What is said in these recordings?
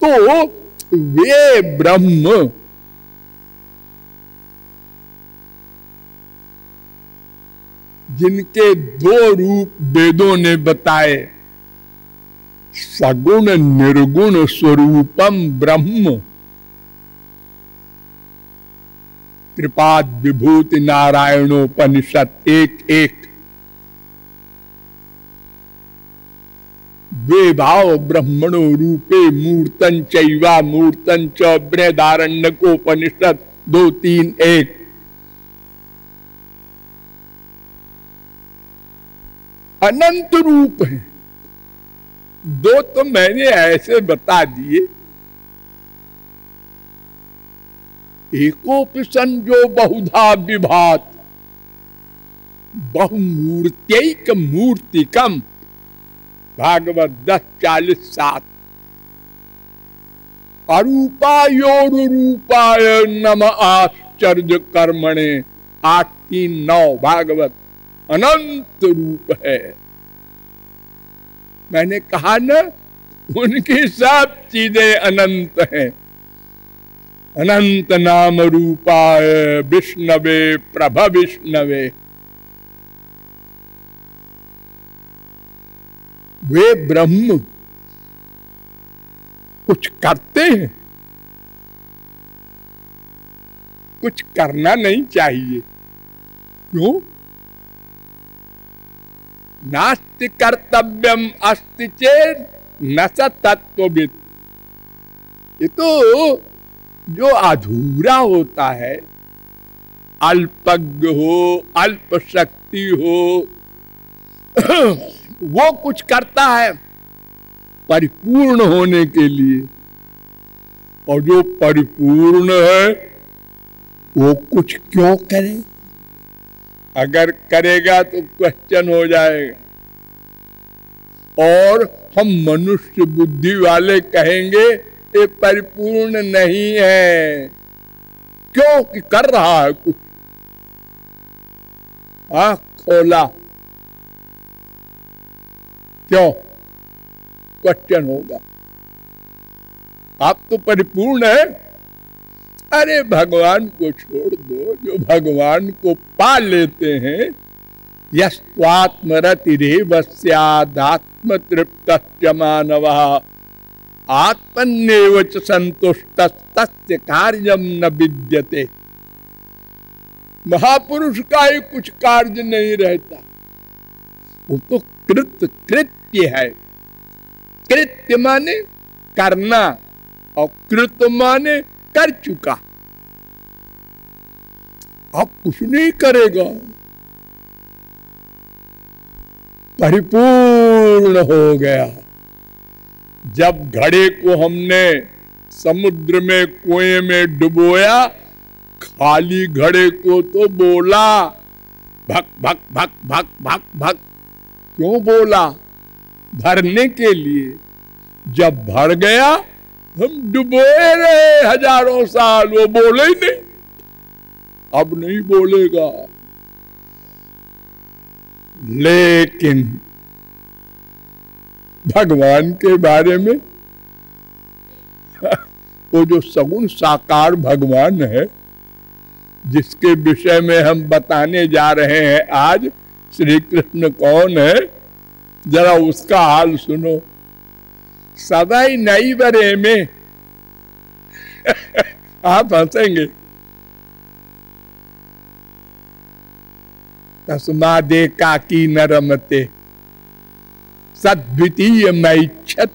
तो वे ब्रह्म जिनके दो रूप वेदों ने बताए, सगुण निर्गुण स्वरूपम ब्रह्म, त्रिपाद विभूति नारायणोपनिषद 1:1। वे भाव ब्रह्मणो रूपे मूर्तन चैवा मूर्तन च बृहदारण्यकोपनिषद 2:3-1। अनंत रूप है। दो तो मैंने ऐसे बता दिए। एकोपि संजो बहुधा विभात बहुमूर्त्यैक मूर्तिकम, भागवत 10:40-7। अरूपायोरूपाय नम आश्चर्य कर्मणे 8:3-9, भागवत। अनंत रूप है। मैंने कहा ना, उनकी सब चीजें अनंत हैं। अनंत नाम रूपाय विष्णवे प्रभ विष्णवे। वे ब्रह्म कुछ करते हैं, कुछ करना नहीं चाहिए। क्यों? नास्ति कर्तव्यम अस्ति चेत् न स तत्त्ववित्। ये तो जो अधूरा होता है, अल्पज्ञ हो, अल्प शक्ति हो, वो कुछ करता है परिपूर्ण होने के लिए, और जो परिपूर्ण है वो कुछ क्यों करे? अगर करेगा तो क्वेश्चन हो जाएगा, और हम मनुष्य बुद्धि वाले कहेंगे ये परिपूर्ण नहीं है। क्यों? कि कर रहा है कुछ। आँख खोला, क्यों? क्वेश्चन होगा। आप तो परिपूर्ण है। अरे भगवान को छोड़ दो। जो भगवान को पा लेते हैं, यस्त्वात्मरतिरेव स्यादात्म तृप्तश्च मानवः आत्मन्येव च संतुष्टस्तस्य कार्यम न विद्यते। महापुरुष का ही कुछ कार्य नहीं रहता। वो तो कृत्य है। कृत्य माने करना, और कृत माने कर चुका। अब कुछ नहीं करेगा, परिपूर्ण हो गया। जब घड़े को हमने समुद्र में कुएं में डुबोया, खाली घड़े को तो बोला भक भक भक भक भक भक। क्यों बोला? भरने के लिए। जब भर गया, हम डुबोए रहे हजारों साल, वो बोले ही नहीं। अब नहीं बोलेगा। लेकिन भगवान के बारे में वो जो सगुण साकार भगवान है, जिसके विषय में हम बताने जा रहे हैं आज, श्री कृष्ण कौन है, जरा उसका हाल सुनो। सदाई नई बरे में आप हंसेंगे। तस्मादे काकी न रमते सद्वितीय मैच्छत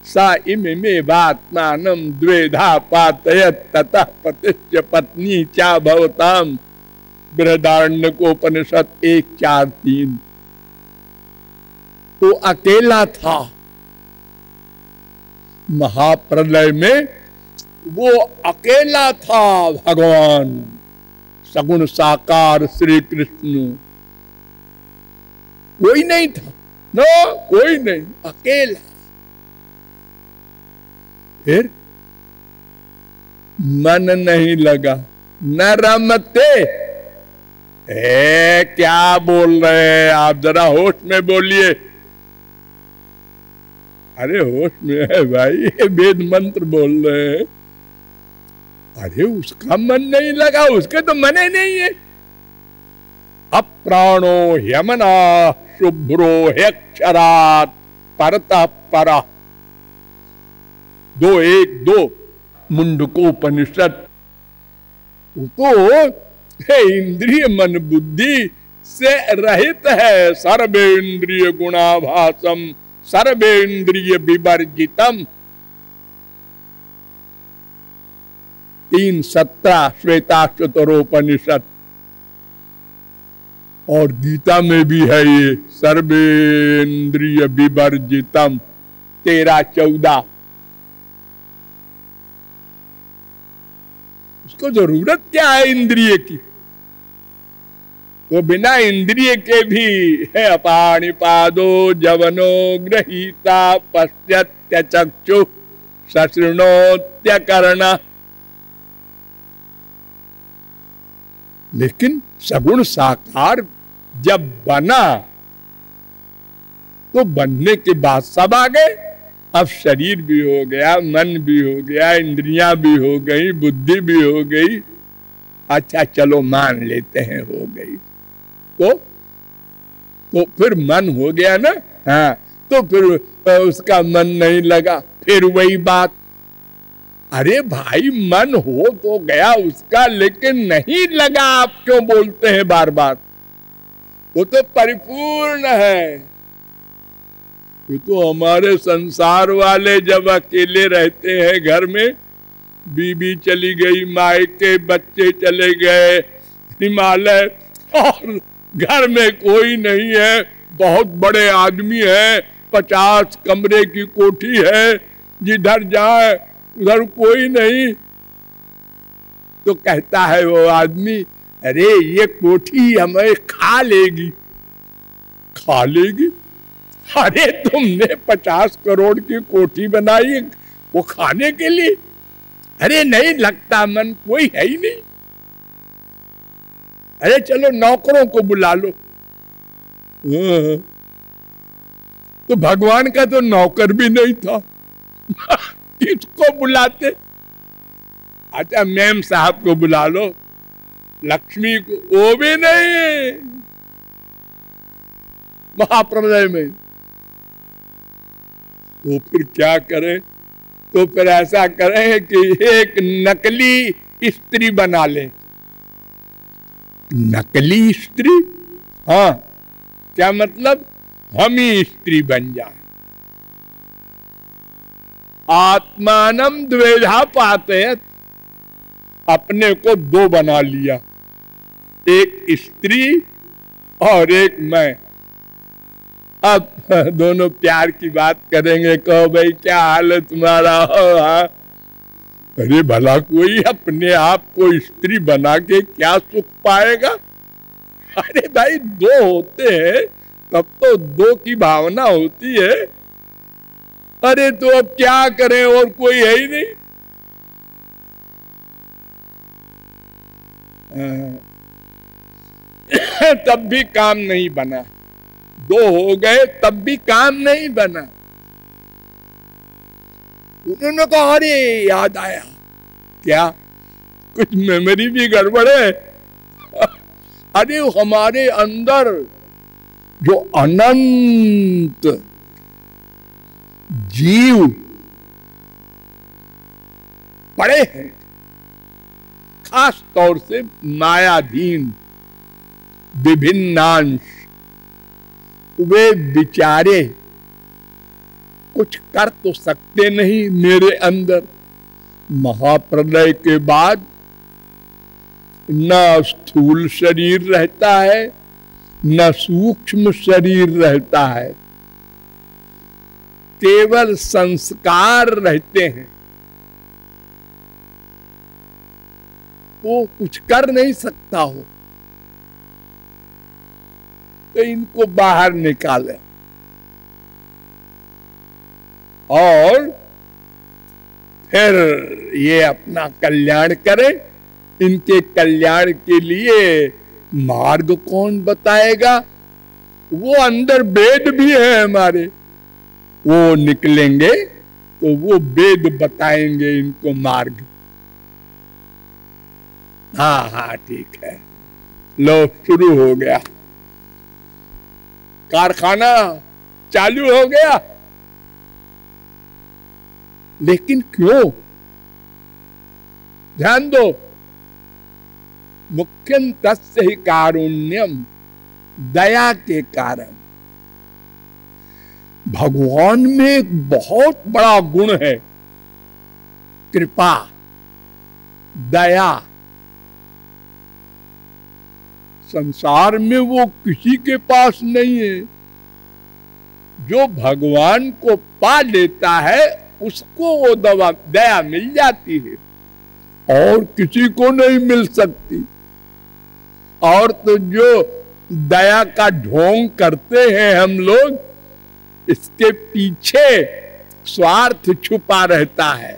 सा इमे वात्मानं द्वेधा पातयत ततः पतिश्च पत्नी चा भवताम। बृहदारण्यकोपनिषद 1:4-3। वो अकेला था महाप्रलय में। वो अकेला था भगवान सगुण साकार श्री कृष्ण। कोई नहीं था, नो कोई नहीं, अकेला। फिर मन नहीं लगा, न रमते। क्या बोल रहे हैं आप? जरा होश में बोलिए। अरे होश में है भाई, ये वेद मंत्र बोल रहे हैं। अरे उसका मन नहीं लगा, उसके तो मन ही नहीं है। अप्राणो ह्यमना शुभ्रो ह्यक्षरात् परतः परः। 2:1-2 मुंडकोपनिषद। तो इंद्रिय मन बुद्धि से रहित है। सर्वेन्द्रिय गुणाभासम सर्वेन्द्रिय विवर्जितम। 3:17 श्वेताश्वतरोपनिषद। और गीता में भी है ये सर्वेन्द्रिय विवर्जितम 13:14। उसको जरूरत क्या है इंद्रिय की? तो बिना इंद्रिय के भी है अपाणिपादो जवनो गृहीता पश्यत्य चक्षु सशृणोत्यकर्ण। लेकिन सगुण साकार जब बना तो बनने के बाद सब आ गए। अब शरीर भी हो गया, मन भी हो गया, इंद्रियां भी हो गई, बुद्धि भी हो गई। अच्छा चलो मान लेते हैं हो गई। तो फिर मन हो गया ना। हाँ, तो फिर उसका मन नहीं लगा, फिर वही बात। अरे भाई मन हो तो गया उसका, लेकिन नहीं लगा आप क्यों बोलते हैं बार बार? वो तो परिपूर्ण है। ये तो हमारे संसार वाले जब अकेले रहते हैं घर में, बीबी चली गई मायके, बच्चे चले गए हिमालय, और घर में कोई नहीं है, बहुत बड़े आदमी है, 50 कमरे की कोठी है, जिधर जाए उधर कोई नहीं, तो कहता है वो आदमी, अरे ये कोठी हमें खा लेगी। खा लेगी? अरे तुमने 50 करोड़ की कोठी बनाई वो खाने के लिए? अरे नहीं लगता मन, कोई है ही नहीं। अरे चलो नौकरों को बुला लो। तो भगवान का तो नौकर भी नहीं था, किसको बुलाते? अच्छा मेम साहब को बुला लो, लक्ष्मी को, वो भी नहीं। महाप्रलय में तो फिर क्या करें? तो फिर ऐसा करें कि एक नकली स्त्री बना लें। नकली स्त्री? हाँ, क्या मतलब? हम ही स्त्री बन जाएं। आत्मानम द्वेधा पाते, अपने को 2 बना लिया, एक स्त्री और एक मैं। अब दोनों प्यार की बात करेंगे, कहो भाई क्या हाल है तुम्हारा? हाँ। अरे भला कोई अपने आप को स्त्री बना के क्या सुख पाएगा? अरे भाई 2 होते हैं तब तो 2 की भावना होती है। अरे तो अब क्या करें, और कोई है ही नहीं। तब भी काम नहीं बना। 2 हो गए तब भी काम नहीं बना। उन्होंने कहा अरे याद आया। क्या? कुछ मेमोरी भी गड़बड़ है। अरे हमारे अंदर जो अनंत जीव पड़े हैं, खास तौर से मायाधीन विभिन्नांश, वे बिचारे कुछ कर तो सकते नहीं मेरे अंदर। महाप्रलय के बाद न स्थूल शरीर रहता है, न सूक्ष्म शरीर रहता है, केवल संस्कार रहते हैं। वो कुछ कर नहीं सकता हो, तो इनको बाहर निकाले और फिर ये अपना कल्याण करें। इनके कल्याण के लिए मार्ग कौन बताएगा? वो अंदर वेद भी है हमारे, वो निकलेंगे तो वो वेद बताएंगे इनको मार्ग। हाँ हाँ ठीक है, लो शुरू हो गया, कारखाना चालू हो गया। लेकिन क्यों? ध्यान दो, मुख्यं तस्य ही कारुण्यम, दया के कारण। भगवान में एक बहुत बड़ा गुण है, कृपा, दया। संसार में वो किसी के पास नहीं है। जो भगवान को पा लेता है उसको वो दया मिल जाती है, और किसी को नहीं मिल सकती। और तो जो दया का ढोंग करते हैं हम लोग, इसके पीछे स्वार्थ छुपा रहता है।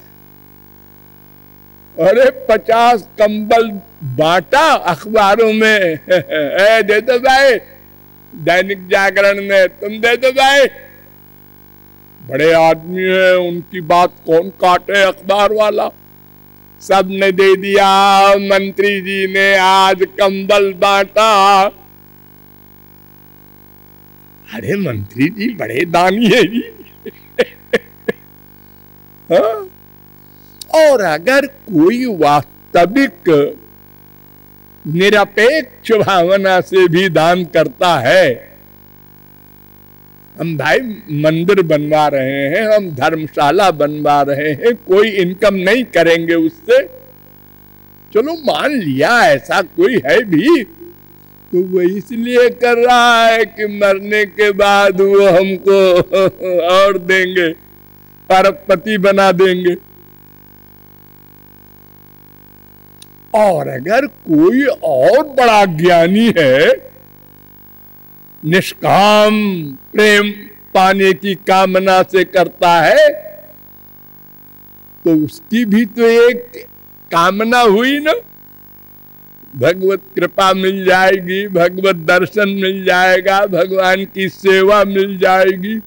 अरे 50 कंबल बांटा अखबारों में दे दो भाई, दैनिक जागरण में तुम दे दो भाई। बड़े आदमी है, उनकी बात कौन काटे अखबार वाला। सब ने दे दिया, मंत्री जी ने आज कंबल बांटा। अरे मंत्री जी बड़े दानी है जी। हाँ? और अगर कोई वास्तविक निरपेक्ष भावना से भी दान करता है, हम भाई मंदिर बनवा रहे हैं, हम धर्मशाला बनवा रहे हैं, कोई इनकम नहीं करेंगे उससे, चलो मान लिया ऐसा कोई है भी, तो वो इसलिए कर रहा है कि मरने के बाद वो हमको और देंगे, अरबपति बना देंगे। और अगर कोई और बड़ा ज्ञानी है, निष्काम प्रेम पाने की कामना से करता है, तो उसकी भी तो एक कामना हुई ना, भगवत कृपा मिल जाएगी, भगवत दर्शन मिल जाएगा, भगवान की सेवा मिल जाएगी।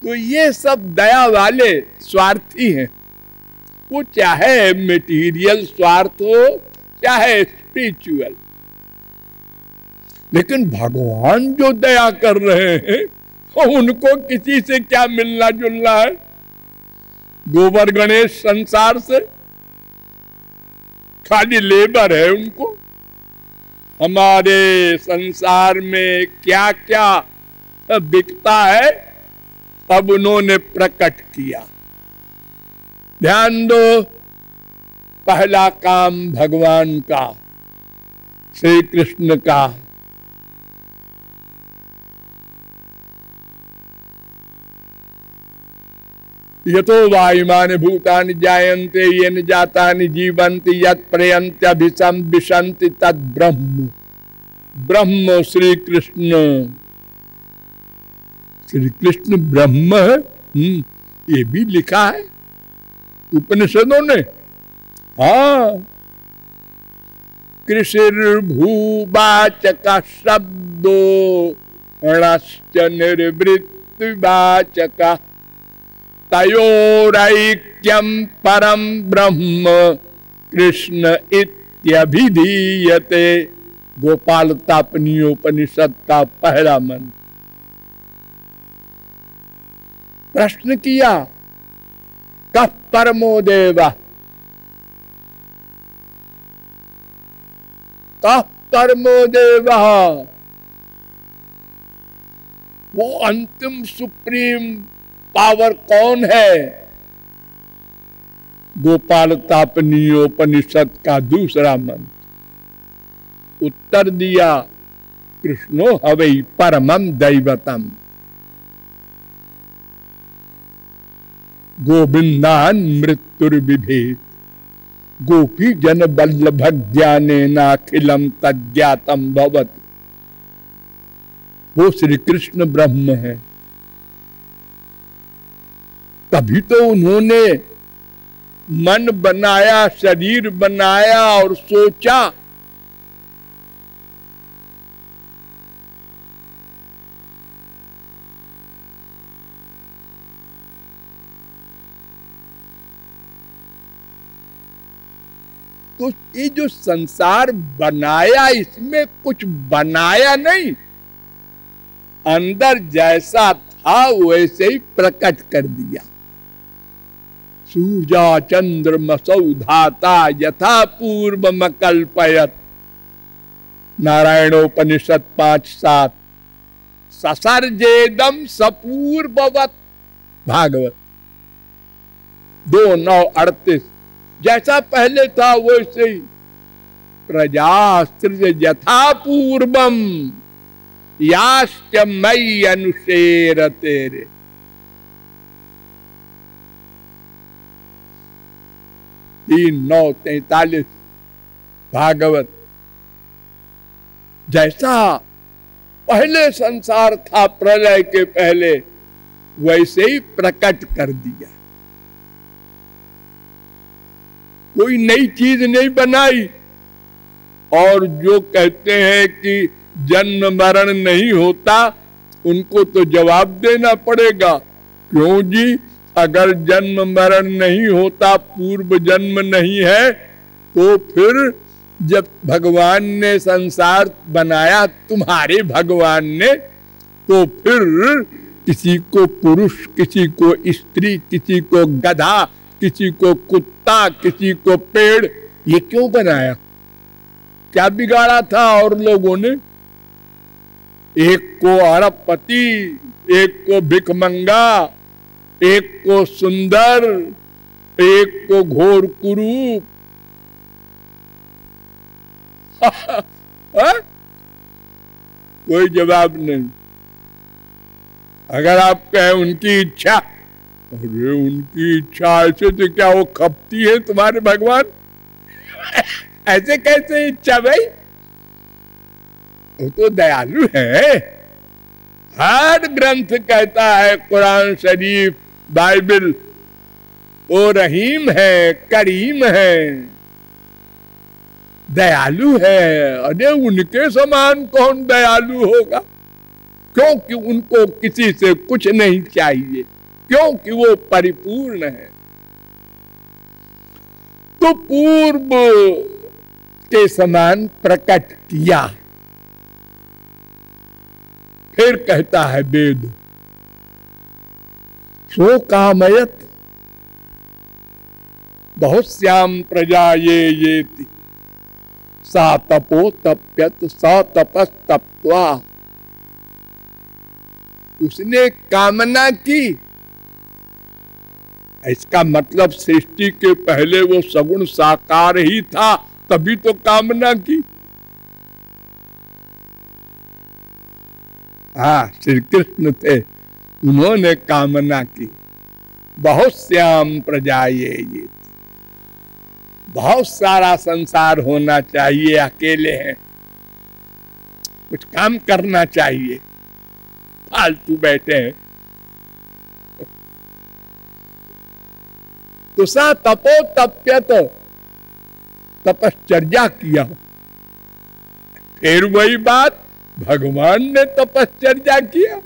तो ये सब दया वाले स्वार्थी हैं। वो चाहे मेटीरियल स्वार्थ हो, चाहे स्पिरिचुअल। लेकिन भगवान जो दया कर रहे हैं, उनको किसी से क्या मिलना जुलना है? गोबर गणेश संसार से खाली लेबर है उनको। हमारे संसार में क्या क्या बिकता है, अब उन्होंने प्रकट किया। ध्यान दो, पहला काम भगवान का, श्री कृष्ण का। यतो वायुमानि भूतानि जायन्ते येन जातानि जीवन्ति यत् प्रयन्त्यभिसंविशन्ति तद् ब्रह्म। ब्रह्म श्री कृष्ण, श्री कृष्ण ब्रह्म है। ये भी लिखा है उपनिषदों ने। हाँ, कृषिर्भूवाचक शब्दो णश्च निर्वृत्तिवाचक तयोरैक्यं परम ब्रह्म कृष्ण इत्यभिधीयते। गोपाल तापनीयोपनिषद का पहला मंत्र। प्रश्न किया, कः परमो देव, कः परमो देव, वो अंतिम सुप्रीम पावर कौन है? गोपाल तापनीयोपनिषद का दूसरा मंत्र। उत्तर दिया, कृष्णो हवै परमं दैवतम। गोविंदान मृत्युर्विभेद गोपी जन वल्लभ ज्ञानेनाखिलम तज्ञातम भवति। वो श्री कृष्ण ब्रह्म है। तभी तो उन्होंने मन बनाया, शरीर बनाया और सोचा। तो ये जो संसार बनाया, इसमें कुछ बनाया नहीं, अंदर जैसा था वैसे ही प्रकट कर दिया। सूर्या चंद्रमसौ धाता यथा पूर्वमकल्पयत्, नारायणोपनिषद 5:7। ससर्जेदम सपूर्ववत्, भागवत 2:9-38। जैसा पहले था वैसे ही। प्रजासृज यथा पूर्वम याश्च मयि अनुसेरते रे। तीन 9:43 भागवत। जैसा पहले संसार था प्रलय के पहले, वैसे ही प्रकट कर दिया। कोई नई चीज नहीं बनाई। और जो कहते हैं कि जन्म मरण नहीं होता, उनको तो जवाब देना पड़ेगा। क्यों जी? अगर जन्म मरण नहीं होता, पूर्व जन्म नहीं है, तो फिर जब भगवान ने संसार बनाया, तुम्हारे भगवान ने, तो फिर किसी को पुरुष, किसी को स्त्री, किसी को गधा, किसी को कुत्ता, किसी को पेड़, ये क्यों बनाया? क्या बिगाड़ा था और लोगों ने? एक को अरबपति, एक को भिखमंगा, एक को सुंदर, एक को घोर कुरूप। कोई जवाब नहीं। अगर आप कहें उनकी इच्छा, अरे उनकी इच्छा ऐसे तो क्या वो खपती है तुम्हारे भगवान? ऐसे कैसे इच्छा भाई? वो तो दयालु है। हर ग्रंथ कहता है, कुरान शरीफ, बाइबल, वो रहीम है, करीम है, दयालु है। अरे उनके समान कौन दयालु होगा? क्योंकि उनको किसी से कुछ नहीं चाहिए, क्योंकि वो परिपूर्ण है। तो पूर्व के समान प्रकट किया। फिर कहता है वेद, सो कामयत बहुत श्याम प्रजा ये सा तपो तप्यत सा तपस्तप्त्वा। उसने कामना की। इसका मतलब सृष्टि के पहले वो सगुण साकार ही था, तभी तो कामना की। हाँ, श्री कृष्ण थे, उन्होंने कामना की। बहुत श्याम प्रजा ये बहुत सारा संसार होना चाहिए। अकेले हैं, कुछ काम करना चाहिए, फालतू बैठे हैं। तो सा तपो तप्यत, तपश्चर्या किया। फिर वही बात, भगवान ने तपश्चर्या किया।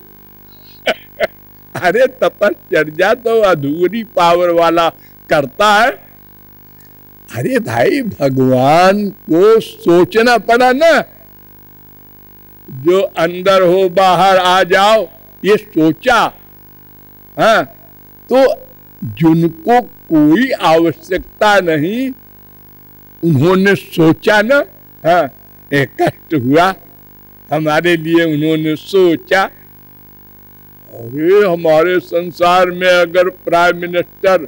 अरे तपश्चर्या तो अधूरी पावर वाला करता है। अरे भाई, भगवान को सोचना पड़ा ना। जो अंदर हो बाहर आ जाओ, ये सोचा। हाँ, तो जिनको कोई आवश्यकता नहीं, उन्होंने सोचा ना। हाँ, एक कष्ट हुआ हमारे लिए, उन्होंने सोचा। अरे हमारे संसार में अगर प्राइम मिनिस्टर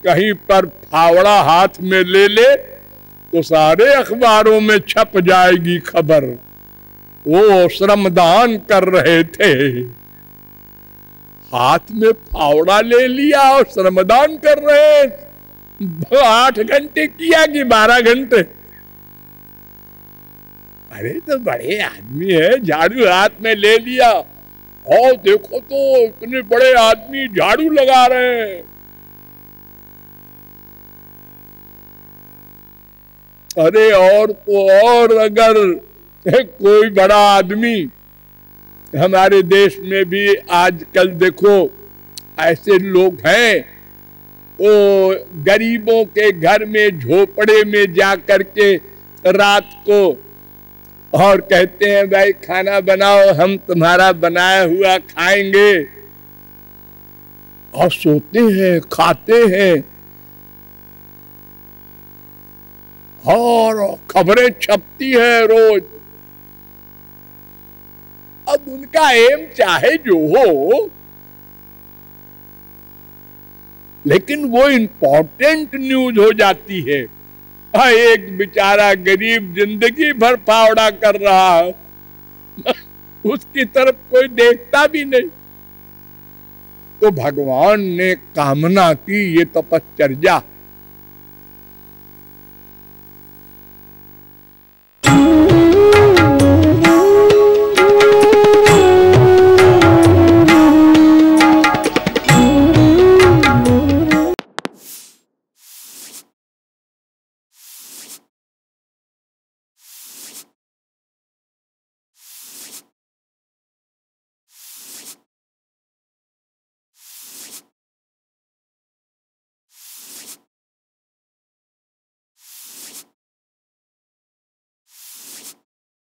कहीं पर फावड़ा हाथ में ले ले, तो सारे अखबारों में छप जाएगी खबर, वो श्रमदान कर रहे थे। हाथ में फावड़ा ले लिया और श्रमदान कर रहे। 8 घंटे किया कि 12 घंटे? अरे तो बड़े आदमी है, झाड़ू हाथ में ले लिया और देखो तो इतने बड़े आदमी झाड़ू लगा रहे हैं। अरे और तो और, अगर कोई बड़ा आदमी, हमारे देश में भी आजकल देखो ऐसे लोग हैं वो गरीबों के घर में झोपड़े में जा करके रात को और कहते हैं भाई खाना बनाओ, हम तुम्हारा बनाया हुआ खाएंगे, और सोते हैं, खाते हैं, और खबरें छपती है रोज। अब उनका एम चाहे जो हो, लेकिन वो इंपॉर्टेंट न्यूज हो जाती है। एक बेचारा गरीब जिंदगी भर फावड़ा कर रहा है, उसकी तरफ कोई देखता भी नहीं। तो भगवान ने कामना की, ये तपश्चर्या